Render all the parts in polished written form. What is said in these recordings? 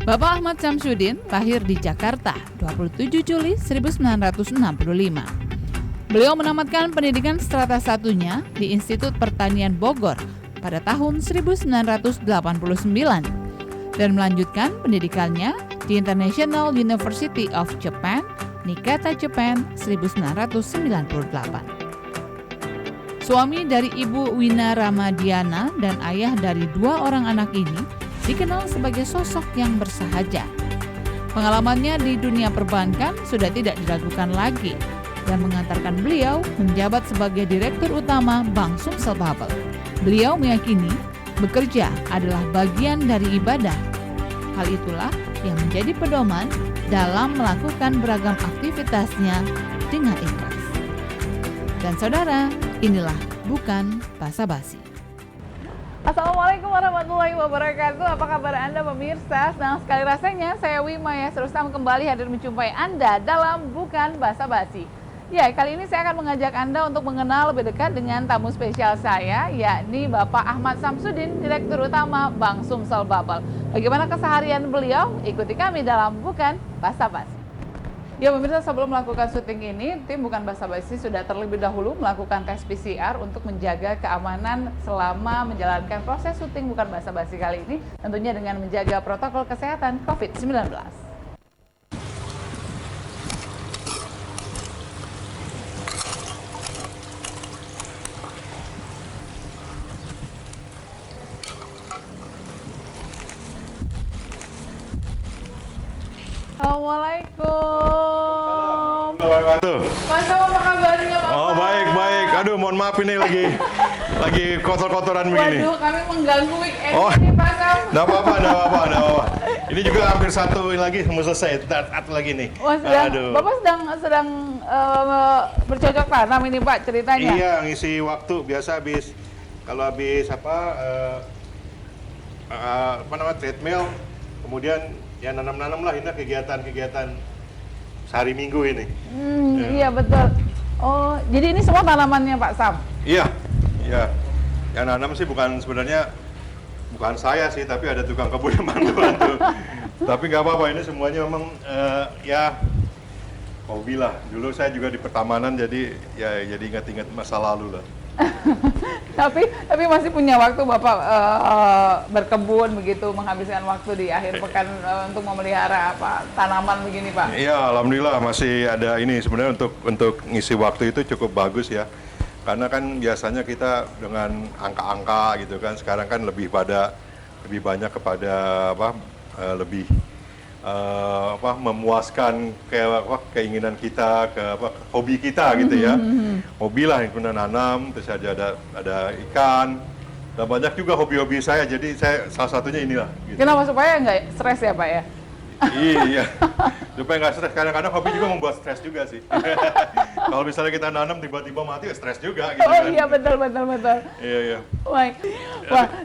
Bapak Ahmad Samsudin lahir di Jakarta 27 Juli 1965. Beliau menamatkan pendidikan strata satunya di Institut Pertanian Bogor pada tahun 1989 dan melanjutkan pendidikannya di International University of Japan, Niigata, Japan 1998. Suami dari Ibu Wina Ramadiana dan ayah dari 2 orang anak ini dikenal sebagai sosok yang bersahaja. Pengalamannya di dunia perbankan sudah tidak diragukan lagi dan mengantarkan beliau menjabat sebagai Direktur Utama Bank Sumsel Bubble. Beliau meyakini bekerja adalah bagian dari ibadah. Hal itulah yang menjadi pedoman dalam melakukan beragam aktivitasnya dengan ikhlas. Dan saudara, inilah Bukan Basa-Basi. Assalamualaikum warahmatullahi wabarakatuh. Apa kabar Anda pemirsa? Senang sekali rasanya saya Wima ya Rustam kembali hadir menjumpai Anda dalam Bukan Basa-Basi. Ya, kali ini saya akan mengajak Anda untuk mengenal lebih dekat dengan tamu spesial saya, yakni Bapak Ahmad Samsudin, Direktur Utama Bank Sumsel Bubble. Bagaimana keseharian beliau? Ikuti kami dalam Bukan Basa-Basi. Ya pemirsa, sebelum melakukan syuting ini, tim Bukan Basa-Basi sudah terlebih dahulu melakukan tes PCR untuk menjaga keamanan selama menjalankan proses syuting Bukan Basa-Basi kali ini, tentunya dengan menjaga protokol kesehatan COVID-19. Assalamualaikum. Mas, apa kabarnya Pak? Oh, baik. Aduh, mohon maaf ini lagi kotor-kotoran begini. Waduh, kami mengganggu weekend Oh, ini Pak Sam. Nggak apa-apa. Ini juga hampir satu lagi mau selesai. Satu lagi nih. Wah, Bapak sedang bercocok tanam ini Pak ceritanya. Iya, ngisi waktu biasa kalau habis treadmill, kemudian ya nanam-nanam lah, ini kegiatan sehari minggu ini. Iya betul. Oh, jadi ini semua tanamannya Pak Sam? Iya. Yang nanam sih sebenarnya bukan saya sih, tapi ada tukang kebun yang bantu. Tapi nggak apa-apa, ini semuanya memang ya hobi lah. Dulu saya juga di pertamanan, jadi ingat-ingat masa lalu lah. tapi masih punya waktu Bapak berkebun begitu, menghabiskan waktu di akhir pekan untuk memelihara tanaman begini Pak? Iya, alhamdulillah masih ada ini. Sebenarnya untuk ngisi waktu itu cukup bagus ya. Karena kan biasanya kita dengan angka-angka gitu kan, sekarang kan lebih banyak kepada memuaskan keinginan kita, hobi kita gitu ya. Hobi lah yang guna nanam, terus ada ikan, dan banyak juga hobi-hobi saya. Jadi saya salah satunya inilah. Gitu. Kenapa? Supaya nggak stres ya Pak ya? Iya, supaya nggak stres. Kadang-kadang hobi juga membuat stres juga sih. Kalau misalnya kita nanam tiba-tiba mati, ya stres juga. Gitu, oh kan? iya, betul. Iya. Wah,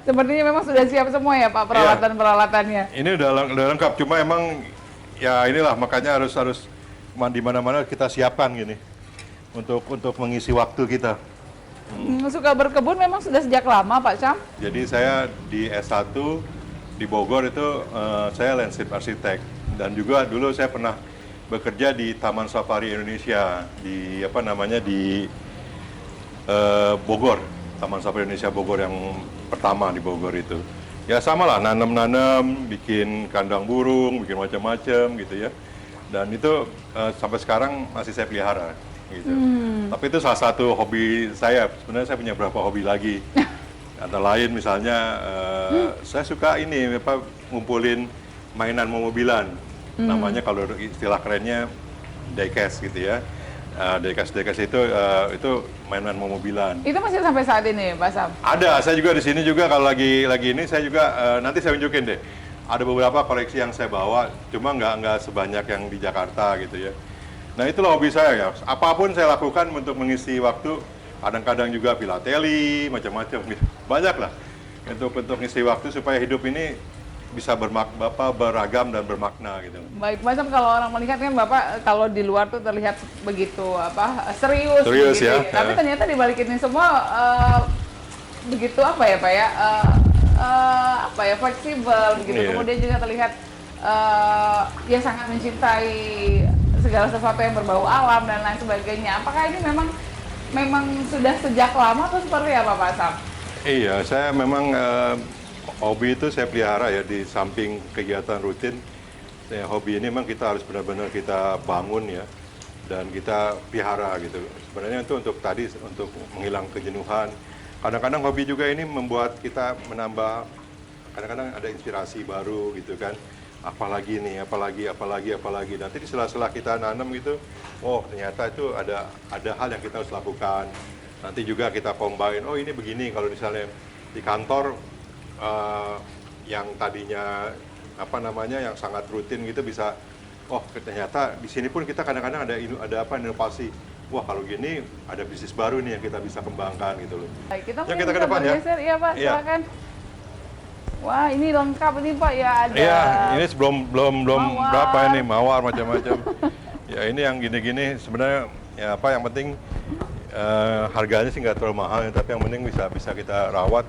sepertinya memang sudah siap semua ya Pak peralatan-peralatannya. Ini udah lengkap, cuma emang ya inilah makanya harus di mana-mana kita siapkan gini untuk mengisi waktu kita. Suka berkebun memang sudah sejak lama Pak Sam? Jadi saya di S1 di Bogor itu saya landscape arsitek, dan juga dulu saya pernah bekerja di Taman Safari Indonesia di Bogor, Taman Safari Indonesia Bogor yang pertama di Bogor itu. Ya sama lah, nanam, bikin kandang burung, bikin macam-macam gitu ya. Dan itu sampai sekarang masih saya pelihara gitu. Tapi itu salah satu hobi saya. Sebenarnya saya punya beberapa hobi lagi. Antara lain misalnya saya suka ngumpulin mainan mobilan. Namanya kalau istilah kerennya diecast gitu ya. Diecast itu mainan mobilan. Itu masih sampai saat ini Pak Sam? Ada, saya juga di sini juga kalau lagi ini saya juga nanti saya tunjukin deh. Ada beberapa koleksi yang saya bawa, cuma nggak sebanyak yang di Jakarta gitu ya. Nah itulah hobi saya ya. Apapun saya lakukan untuk mengisi waktu. Kadang-kadang juga filateli, macam-macam gitu. Banyak lah untuk ngisi waktu supaya hidup ini bisa beragam dan bermakna gitu. Baik, Pak Sam, kalau orang melihat kan Bapak kalau di luar tuh terlihat begitu serius Serius gitu. ya. Tapi ternyata di balik ini semua begitu Pak ya, fleksibel begitu. Iya. Kemudian juga terlihat ya sangat mencintai segala sesuatu yang berbau alam dan lain sebagainya. Apakah ini memang sudah sejak lama atau seperti apa Pak Sam? Iya, saya memang hobi itu saya pelihara ya di samping kegiatan rutin. Hobi ini memang kita harus benar-benar kita bangun ya dan kita pelihara gitu. Sebenarnya itu untuk menghilang kejenuhan. Kadang-kadang hobi juga ini membuat kita menambah, kadang-kadang ada inspirasi baru gitu kan. Apalagi nih, apalagi. Nanti di sela-sela kita nanam gitu, oh ternyata itu ada hal yang kita harus lakukan. Nanti juga kita combine, oh ini begini kalau misalnya di kantor yang tadinya yang sangat rutin gitu bisa, oh ternyata di sini pun kita kadang-kadang ada inovasi. Wah kalau gini ada bisnis baru nih yang kita bisa kembangkan gitu loh. Baik, kita Ya, kita ke depan ya. Iya Pak, Iya. silakan. Wah ini lengkap ini Pak ya, ada. Iya, ini belum Mawar. berapa ini mawar macam-macam. Ya ini yang gini-gini sebenarnya ya yang penting harganya sih nggak terlalu mahal, tapi yang penting bisa kita rawat.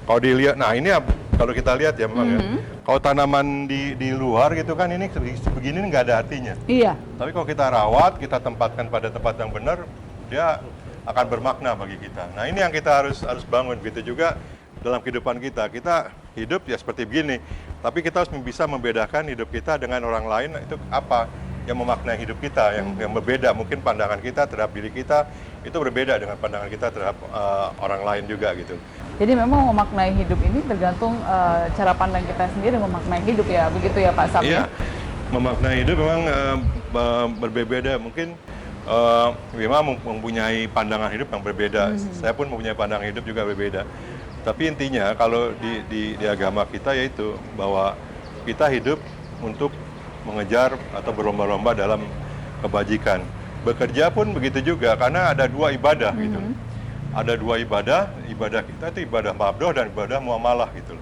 Kalau dilihat, nah ini kalau kita lihat ya memang ya, kalau tanaman di luar gitu kan ini begini nggak ada artinya. Iya. Tapi kalau kita rawat, kita tempatkan pada tempat yang benar, dia akan bermakna bagi kita. Nah ini yang kita harus bangun, begitu juga dalam kehidupan kita. Kita hidup ya seperti begini, tapi kita harus bisa membedakan hidup kita dengan orang lain, itu apa yang memaknai hidup kita, yang berbeda. Mungkin pandangan kita terhadap diri kita itu berbeda dengan pandangan kita terhadap orang lain juga gitu. Jadi memang memaknai hidup ini tergantung cara pandang kita sendiri memaknai hidup ya, begitu ya Pak Sam? Iya, memaknai hidup memang berbeda. Mungkin Wima mempunyai pandangan hidup yang berbeda. Saya pun mempunyai pandangan hidup juga berbeda. Tapi intinya kalau di agama kita yaitu bahwa kita hidup untuk mengejar atau berlomba-lomba dalam kebajikan. Bekerja pun begitu juga karena ada dua ibadah gitu. Ada dua ibadah kita itu ibadah mabdoh dan ibadah muamalah gitu.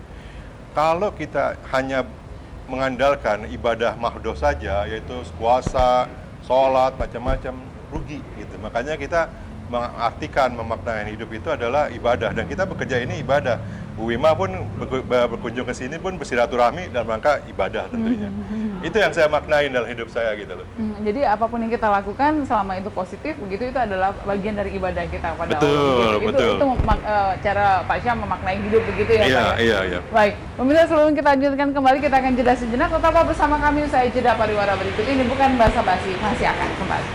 Kalau kita hanya mengandalkan ibadah mahdoh saja, yaitu puasa, sholat, macam-macam, rugi gitu. Makanya kita mengartikan memaknai hidup itu adalah ibadah, dan kita bekerja ini ibadah. Bu Wima pun berkunjung ke sini pun bersilaturahmi dalam rangka ibadah tentunya. Itu yang saya maknain dalam hidup saya gitu loh. Jadi apapun yang kita lakukan selama itu positif begitu, itu adalah bagian dari ibadah kita pada Betul, Allah. betul. Itu cara Pak Syam memaknai hidup begitu ya Pak? Iya. Baik, pemirsa sebelum kita lanjutkan kembali, kita akan jeda sejenak. Tetaplah bersama kami usai jeda pariwara berikut ini. Bukan basa-basi, masih akan kembali.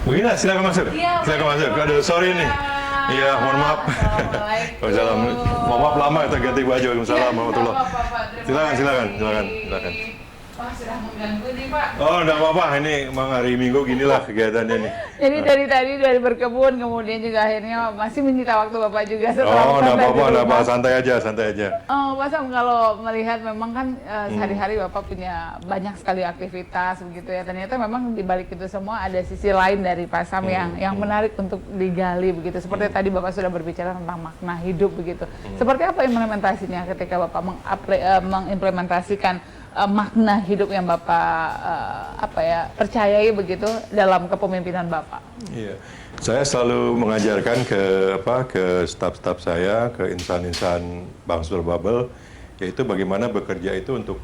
Bu Ina, silakan masuk. Iya, Silakan masuk. Aduh, sorry nih. Iya, mohon maaf. Waalaikumsalam. Mohon maaf lama kita ganti baju. Waalaikumsalam warahmatullahi. Silakan. Wah, sudah mengganggu nih Pak. Oh, enggak apa-apa. Ini emang hari Minggu ginilah kegiatannya nih. Jadi dari tadi dari berkebun, kemudian juga akhirnya masih menyita waktu Bapak juga setelah Oh, enggak santai di apa-apa. rumah. Santai aja. Oh, Pak Sam, kalau melihat memang kan sehari-hari Bapak punya banyak sekali aktivitas begitu ya. Ternyata memang di balik itu semua ada sisi lain dari Pak Sam yang menarik untuk digali begitu. Seperti tadi Bapak sudah berbicara tentang makna hidup begitu. Seperti apa implementasinya ketika Bapak mengimplementasikan makna hidup yang Bapak percayai begitu dalam kepemimpinan Bapak? Iya. Saya selalu mengajarkan ke staf-staf saya, ke insan-insan Bank Sulawesi Babel, yaitu bagaimana bekerja itu untuk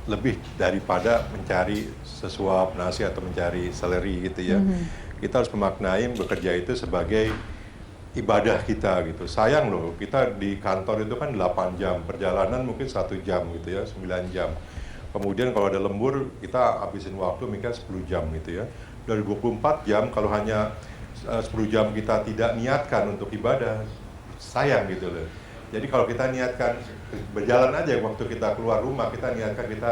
lebih daripada mencari sesuap nasi atau mencari salary gitu ya. Kita harus memaknai bekerja itu sebagai ibadah kita gitu. Sayang loh, kita di kantor itu kan 8 jam, perjalanan mungkin 1 jam gitu ya, 9 jam. Kemudian kalau ada lembur, kita habisin waktu mungkin 10 jam gitu ya. Dari 24 jam, kalau hanya 10 jam kita tidak niatkan untuk ibadah, sayang gitu loh. Jadi kalau kita niatkan, berjalan aja waktu kita keluar rumah, kita niatkan kita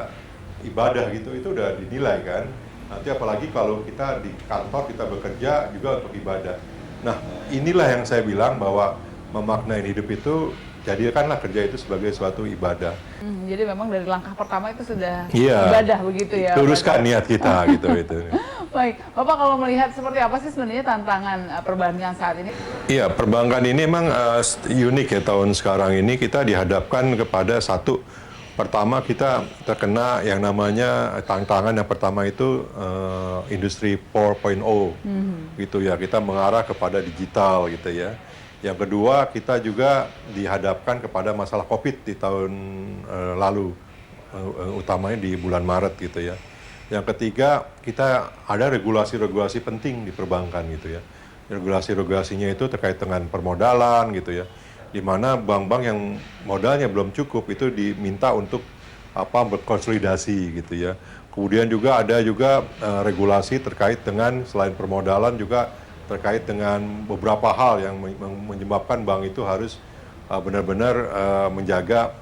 ibadah gitu, itu udah dinilai kan. Nanti apalagi kalau kita di kantor, kita bekerja juga untuk ibadah. Nah, inilah yang saya bilang bahwa memaknai hidup itu, jadikanlah kerja itu sebagai suatu ibadah. Jadi memang dari langkah pertama itu sudah Iya, ibadah begitu ya. luruskan niat kita gitu itu. Baik, Bapak kalau melihat seperti apa sih sebenarnya tantangan perbankan saat ini? Iya, perbankan ini memang unik ya tahun sekarang ini. Kita dihadapkan kepada satu, pertama kita terkena yang namanya tantangan yang pertama itu industri 4.0 gitu ya. Kita mengarah kepada digital gitu ya. Yang kedua, kita juga dihadapkan kepada masalah COVID di tahun lalu, utamanya di bulan Maret gitu ya. Yang ketiga, kita ada regulasi-regulasi penting di perbankan gitu ya. Regulasi-regulasinya itu terkait dengan permodalan gitu ya, di mana bank-bank yang modalnya belum cukup itu diminta untuk berkonsolidasi gitu ya. Kemudian juga ada regulasi terkait dengan selain permodalan juga terkait dengan beberapa hal yang menyebabkan bank itu harus benar-benar menjaga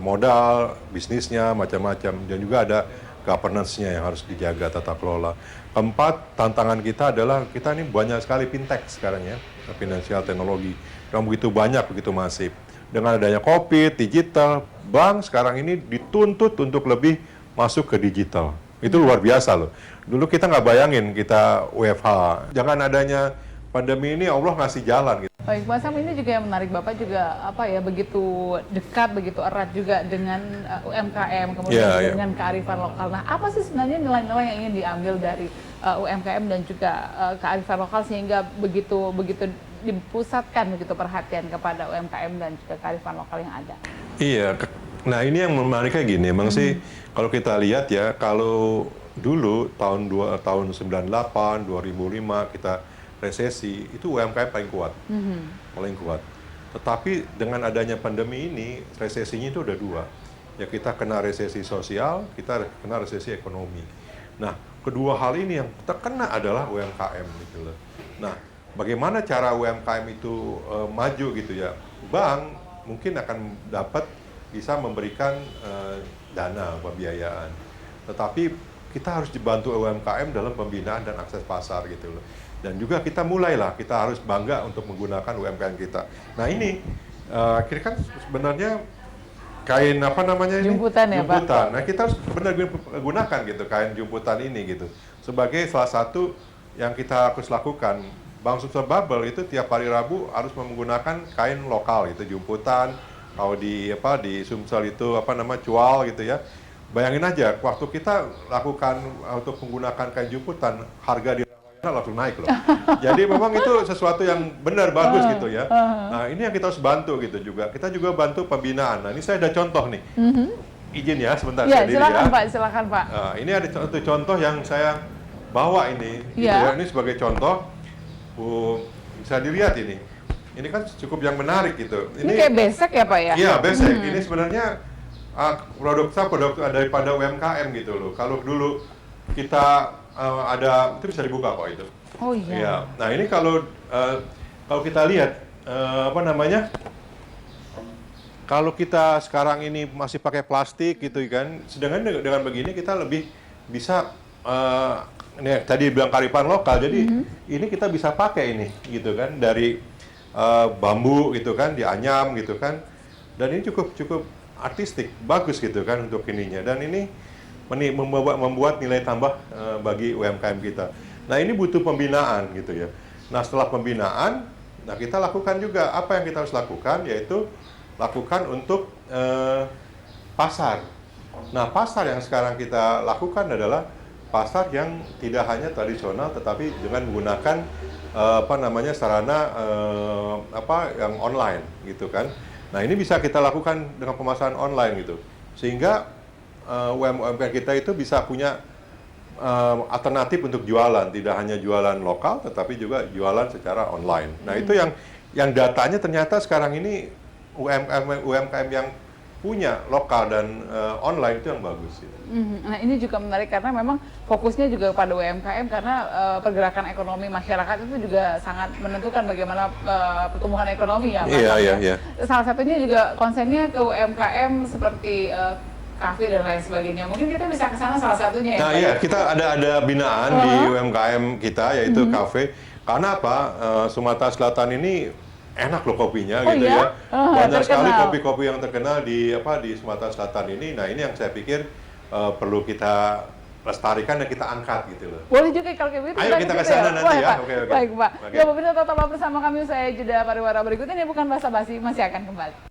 modal, bisnisnya, macam-macam. Dan juga ada governance-nya yang harus dijaga, tata kelola. Keempat, tantangan kita adalah kita ini banyak sekali fintech sekarang ya, finansial teknologi. Yang begitu banyak, begitu masif. Dengan adanya COVID, digital, bank sekarang ini dituntut untuk lebih masuk ke digital. Itu luar biasa loh. Dulu kita nggak bayangin kita WFH. Jangan adanya pandemi ini Allah ngasih jalan gitu. Baik, Pak Sam, ini juga yang menarik, Bapak juga begitu dekat, begitu erat juga dengan UMKM, kemudian dengan kearifan lokal. Nah, apa sih sebenarnya nilai-nilai yang ingin diambil dari UMKM dan juga kearifan lokal sehingga begitu dipusatkan begitu perhatian kepada UMKM dan juga kearifan lokal yang ada? Iya, nah ini yang menariknya gini, emang sih kalau kita lihat ya, kalau dulu tahun 98, 2005 kita resesi, itu UMKM paling kuat, paling kuat. Tetapi dengan adanya pandemi ini, resesinya itu udah dua. Ya kita kena resesi sosial, kita kena resesi ekonomi. Nah, kedua hal ini yang terkena adalah UMKM gitu loh. Nah, bagaimana cara UMKM itu maju gitu ya? Bank mungkin akan bisa memberikan dana pembiayaan. Tetapi kita harus dibantu UMKM dalam pembinaan dan akses pasar gitu loh. Dan juga kita harus bangga untuk menggunakan UMKM kita. Nah ini, kira kan sebenarnya kain jumputan ya Pak? Jumputan. Nah kita harus benar gunakan gitu kain jumputan ini gitu. Sebagai salah satu yang kita harus lakukan. Bank Sumsel Bubble itu tiap hari Rabu harus menggunakan kain lokal itu jumputan. Kalau di Sumsel itu cual gitu ya. Bayangin aja waktu kita lakukan untuk menggunakan kain jumputan, harga di langsung naik loh. Jadi memang itu sesuatu yang benar bagus gitu ya. Nah ini yang kita harus bantu gitu juga. Kita juga bantu pembinaan. Nah ini saya ada contoh nih. Izin ya sebentar. Ya silakan Pak. Nah, ini ada satu contoh yang saya bawa ini. Gitu ya. Ini sebagai contoh. Bisa dilihat ini. Ini kan cukup yang menarik gitu. Ini kayak besek ya Pak ya? Iya besek. Ini sebenarnya produk daripada UMKM gitu loh. Kalau dulu kita itu bisa dibuka kok itu. Oh iya. Ya. Nah ini kalau kita lihat kalau kita sekarang ini masih pakai plastik gitu kan, sedangkan dengan begini kita lebih bisa ini tadi bilang kearifan lokal, jadi ini kita bisa pakai ini gitu kan dari bambu gitu kan, dianyam gitu kan, dan ini cukup artistik, bagus gitu kan untuk ininya, dan ini membuat nilai tambah bagi UMKM kita. Nah ini butuh pembinaan gitu ya. Nah setelah pembinaan, nah kita lakukan juga apa yang kita harus lakukan, yaitu lakukan untuk pasar. Nah pasar yang sekarang kita lakukan adalah pasar yang tidak hanya tradisional, tetapi dengan menggunakan sarana yang online gitu kan. Nah ini bisa kita lakukan dengan pemasaran online gitu, sehingga UMKM kita itu bisa punya alternatif untuk jualan, tidak hanya jualan lokal, tetapi juga jualan secara online. Nah itu yang datanya ternyata sekarang ini UMKM yang punya lokal dan online itu yang bagus. Gitu. Nah ini juga menarik karena memang fokusnya juga pada UMKM karena pergerakan ekonomi masyarakat itu juga sangat menentukan bagaimana pertumbuhan ekonomi ya Pak. Iya. Salah satunya juga konsennya ke UMKM seperti kafe dan lain sebagainya. Mungkin kita bisa ke sana salah satunya ya. Nah iya, kita ada binaan di UMKM kita yaitu kafe. Karena apa? Sumatera Selatan ini enak loh kopinya gitu ya. Banyak sekali kopi-kopi yang terkenal di Sumatera Selatan ini. Nah, ini yang saya pikir perlu kita lestarikan dan kita angkat gitu loh. Boleh juga kalau kayak begitu. Ayo kita ke sana nanti ya. Oke. Baik, Pak. Ya, pemirsa tetaplah bersama kami, saya jeda pariwara berikut ini, bukan basa-basi, masih akan kembali.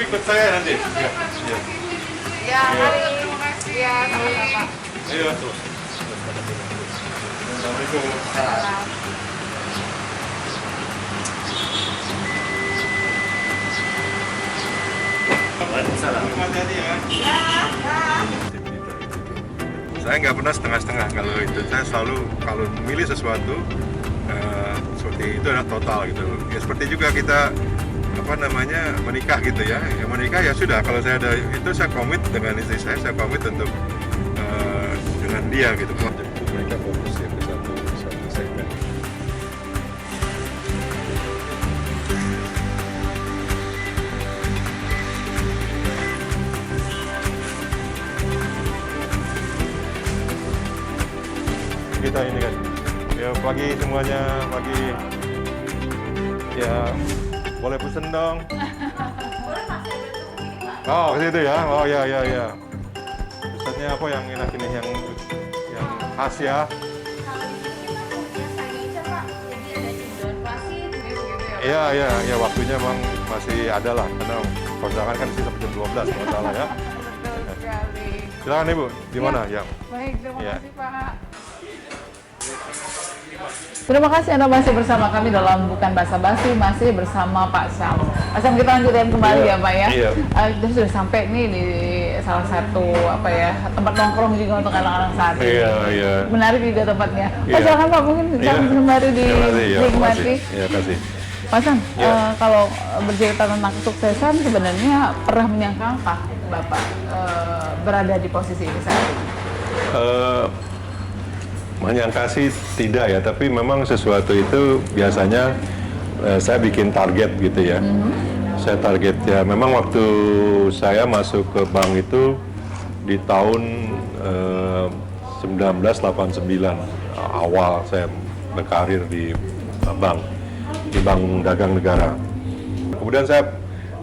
ikut saya nanti. Ya. Ya, mari. Ya, sama-sama. Ayo. Assalamualaikum. Hati-hati ya. Saya nggak pernah setengah-setengah kalau itu. Saya selalu kalau memilih sesuatu seperti itu adalah total gitu. Ya seperti juga kita menikah gitu ya. Yang menikah ya sudah. Kalau saya ada itu saya komit dengan istri saya komit untuk dengan dia gitu. Mereka fokus ya ke satu segmen. Kita ini kan ya pagi semuanya pagi ya boleh pesen dong. Oh ke situ ya, oh ya pesannya apa yang enak ini yang khas ya. Iya waktunya memang masih ada lah karena kondangan kan sih sampai jam 12 kalau salah ya. Betul sekali. Silakan Ibu, di mana ya? Baik, terima Ya. kasih Pak. Terima kasih Anda masih bersama kami dalam Bukan Basa-Basi, masih bersama Pak Syam. Pak Syam, kita lanjutkan kembali Iya, ya Pak ya. iya. Kita sudah sampai nih di salah satu tempat nongkrong juga untuk anak-anak saat ini. Iya. Menarik juga tempatnya. Pak Iya. silakan Pak, mungkin Iya. sembari Terima kasih, ya, dinikmati. Terima kasih. Pak Syam, Iya. kalau bercerita tentang kesuksesan sebenarnya pernah menyangkakah Bapak berada di posisi ini saat ini? Menyangka sih tidak ya, tapi memang sesuatu itu biasanya saya bikin target gitu ya. Saya target ya, memang waktu saya masuk ke bank itu di tahun 1989 awal saya berkarir di bank Dagang Negara. Kemudian saya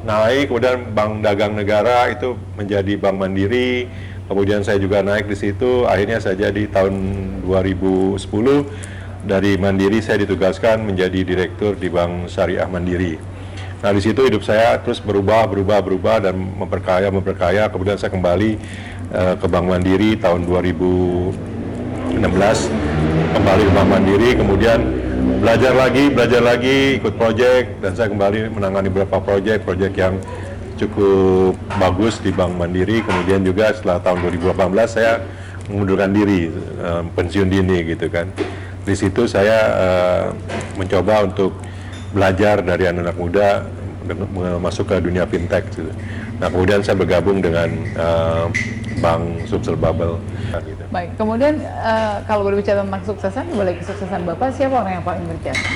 naik, kemudian Bank Dagang Negara itu menjadi Bank Mandiri. Kemudian saya juga naik di situ, akhirnya saya jadi tahun 2010 dari Mandiri saya ditugaskan menjadi direktur di Bank Syariah Mandiri. Nah di situ hidup saya terus berubah dan memperkaya. Kemudian saya kembali ke Bank Mandiri tahun 2016, kembali ke Bank Mandiri, kemudian belajar lagi, ikut proyek, dan saya kembali menangani beberapa proyek yang cukup bagus di Bank Mandiri. Kemudian juga setelah tahun 2018 saya mengundurkan diri, pensiun dini gitu kan. Di situ saya mencoba untuk belajar dari anak-anak muda masuk ke dunia fintech gitu. Nah kemudian saya bergabung dengan Bank Sumsel Bubble. Gitu. Baik, kemudian kalau berbicara tentang kesuksesan, di balik kesuksesan Bapak, siapa orang yang paling berjasa?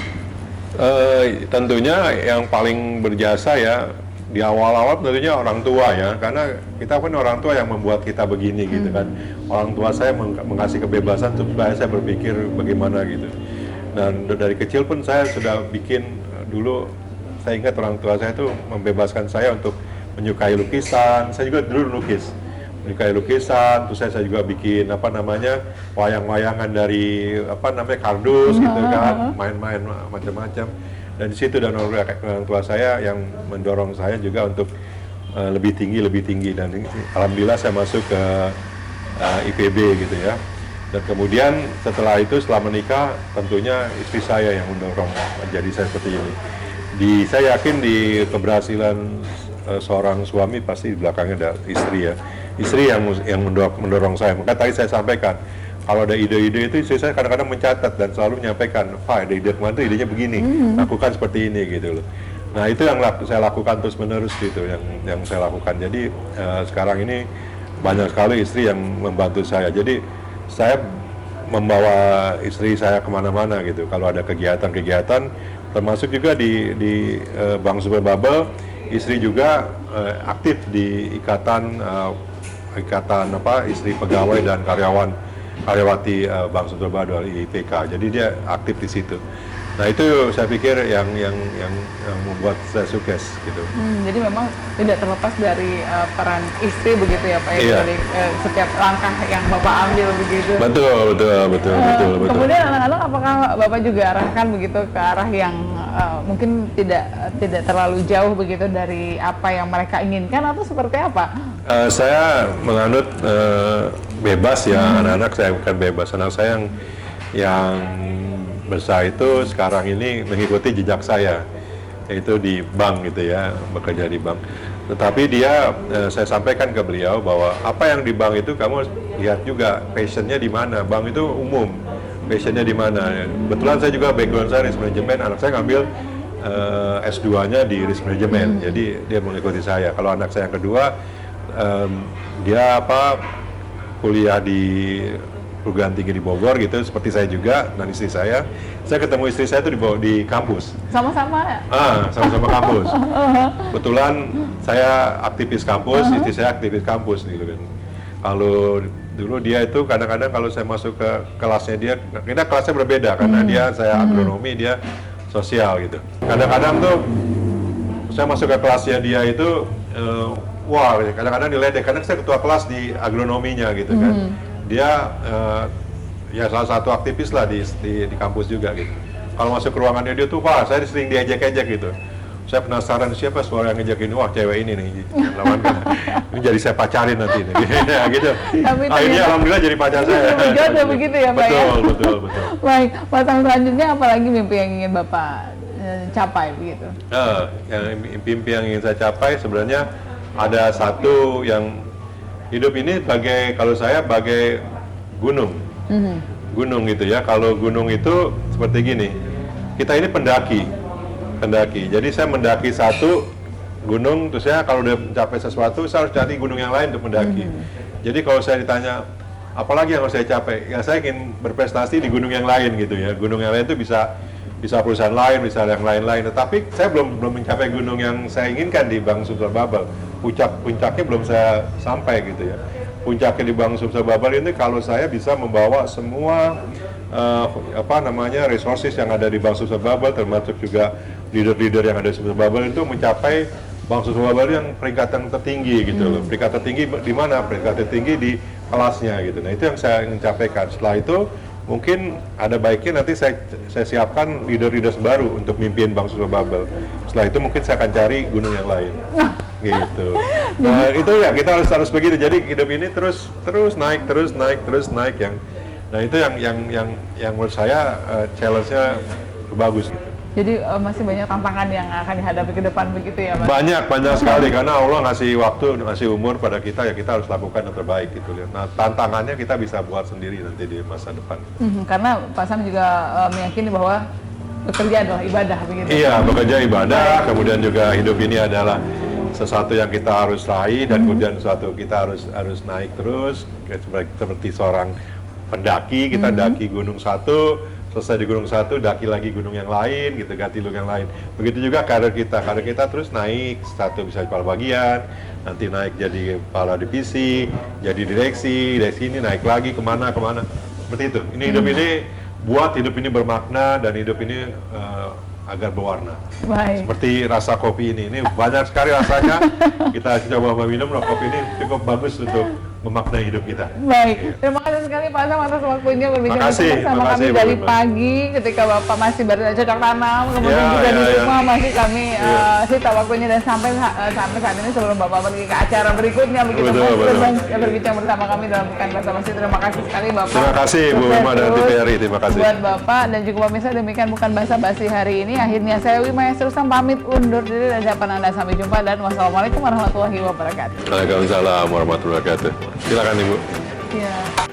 Tentunya yang paling berjasa ya di awal-awal tentunya orang tua ya, karena kita kan orang tua yang membuat kita begini gitu kan. Orang tua saya mengasih kebebasan supaya saya berpikir bagaimana gitu. Dan dari kecil pun saya sudah bikin dulu, saya ingat orang tua saya itu membebaskan saya untuk menyukai lukisan. Saya juga dulu menyukai lukisan, terus saya juga bikin wayang-wayangan dari kardus gitu kan, main-main macam-macam. Dan di situ dan orang tua saya yang mendorong saya juga untuk lebih tinggi dan alhamdulillah saya masuk ke IPB gitu ya. Dan kemudian setelah menikah tentunya istri saya yang mendorong menjadi saya seperti ini. Saya yakin di keberhasilan seorang suami pasti di belakangnya ada istri ya. Istri yang mendorong saya. Maka tadi saya sampaikan, kalau ada ide-ide itu istri saya kadang-kadang mencatat dan selalu menyampaikan, Pak ada ide kemana tuh, idenya begini, lakukan seperti ini gitu loh. Nah itu yang saya lakukan terus-menerus gitu, yang saya lakukan. Jadi sekarang ini banyak sekali istri yang membantu saya. Jadi saya membawa istri saya kemana-mana gitu. Kalau ada kegiatan-kegiatan, termasuk juga di Bank Sumsel Bubble, istri juga aktif di ikatan istri pegawai dan karyawati Bank Sumsel Bubble IPK. Jadi dia aktif di situ. Nah itu saya pikir yang membuat saya sukses gitu. Jadi memang tidak terlepas dari peran istri begitu ya Pak, Iya. dari setiap langkah yang Bapak ambil begitu. Betul. Kemudian anak-anak apakah Bapak juga arahkan begitu ke arah yang mungkin tidak terlalu jauh begitu dari apa yang mereka inginkan atau seperti apa? Saya menganut bebas ya, anak-anak saya bukan bebas. Anak saya yang besar itu sekarang ini mengikuti jejak saya, yaitu di bank gitu ya, bekerja di bank. Tetapi dia, saya sampaikan ke beliau bahwa apa yang di bank itu kamu lihat juga passionnya di mana. Bank itu umum, passionnya di mana. Kebetulan saya juga background saya risk management, anak saya ngambil S2-nya di risk management, jadi dia mengikuti saya. Kalau anak saya yang kedua, dia kuliah di perguruan tinggi di Bogor gitu, seperti saya juga, dan istri saya ketemu istri saya itu di kampus. Sama-sama ya? Sama-sama kampus. Kebetulan saya aktivis kampus, istri saya aktivis kampus gitu kan. Kalau dulu dia itu kadang-kadang kalau saya masuk ke kelasnya dia, kita kelasnya berbeda karena saya agronomi, dia sosial gitu. Kadang-kadang tuh saya masuk ke kelasnya dia itu, wah kadang-kadang diledek, karena saya ketua kelas di agronominya gitu kan. Dia ya salah satu aktivis lah di kampus juga gitu. Kalau masuk ke ruangannya dia tuh, wah saya sering diejek-ejek gitu. Saya penasaran siapa suara yang ngejek ini, wah cewek ini nih, ini jadi saya pacarin nanti nih, gitu. Akhirnya alhamdulillah jadi pacar saya. Jodoh begitu ya Pak ya? Betul. Baik, Pak, selanjutnya apalagi mimpi yang ingin Bapak capai begitu? Mimpi yang ingin saya capai sebenarnya ada satu yang hidup ini kalau saya bagai gunung. Gunung gitu ya. Kalau gunung itu seperti gini. Kita ini pendaki. Jadi saya mendaki satu gunung, terus saya kalau udah mencapai sesuatu, saya harus cari gunung yang lain untuk mendaki. Jadi kalau saya ditanya, apalagi yang harus saya capai? Ya saya ingin berprestasi di gunung yang lain gitu ya. Gunung yang lain itu bisa perusahaan lain, bisa yang lain-lain. Tetapi saya belum mencapai gunung yang saya inginkan di Bank Sumsel Bubble. Puncaknya belum saya sampai gitu ya. Puncaknya di Bank Sumsel Bubble ini kalau saya bisa membawa semua resources yang ada di Bank Sumsel Bubble, termasuk juga leader-leader yang ada di Sumsel Bubble itu mencapai Bank Sumsel Bubble yang peringkat yang tertinggi gitu loh. Peringkat tertinggi di mana? Peringkat tertinggi di kelasnya gitu. Nah itu yang saya ingin capai. Setelah itu mungkin ada baiknya nanti saya siapkan leader-leader baru untuk mimpin Bank Sumsel Bubble. Setelah itu mungkin saya akan cari gunung yang lain. Gitu. Nah, itu ya kita harus begitu. Jadi hidup ini terus naik yang. Nah, itu yang menurut saya challenge-nya bagus gitu. Jadi masih banyak tantangan yang akan dihadapi ke depan begitu ya, Mas? Banyak sekali karena Allah ngasih waktu, ngasih umur pada kita, ya kita harus lakukan yang terbaik gitu. Nah, tantangannya kita bisa buat sendiri nanti di masa depan. Karena Pak Sam juga meyakini bahwa bekerja adalah ibadah begitu. Iya, bekerja ibadah, kemudian juga hidup ini adalah sesuatu yang kita harus raih dan kemudian sesuatu kita harus naik terus, seperti seorang pendaki, kita daki gunung satu, selesai di gunung satu, daki lagi gunung yang lain, gitu, ganti gunung yang lain. Begitu juga karir kita terus naik, satu bisa kepala bagian, nanti naik jadi kepala divisi, jadi direksi ini naik lagi kemana, seperti itu. Ini hidup ini, buat hidup ini bermakna dan hidup ini agar berwarna. Baik. Seperti rasa kopi ini banyak sekali rasanya, kita coba meminum, kopi ini cukup bagus untuk memaknai hidup kita. Baik, terima kasih sekali Pak Sam atas waktunya berbicara bersama kami dari pagi ketika Bapak masih bercocok tanam, kemudian juga di rumah masih kami sita waktunya dan sampai saat ini sebelum Bapak pergi ke acara berikutnya begitu berbincang bersama kami dalam Bukan Basa-Basi. Terima kasih sekali Bapak. Terima kasih Bu Wima dan TVRI, terima kasih. Buat Bapak dan juga pemirsa, demikian Bukan Basa-Basi hari ini. Akhirnya saya Wima Yasrusam pamit undur diri dan harapan Anda sampai jumpa dan wassalamualaikum warahmatullahi wabarakatuh. Waalaikumsalam warahmatullahi wabarakatuh. Silakan Ibu. Ya.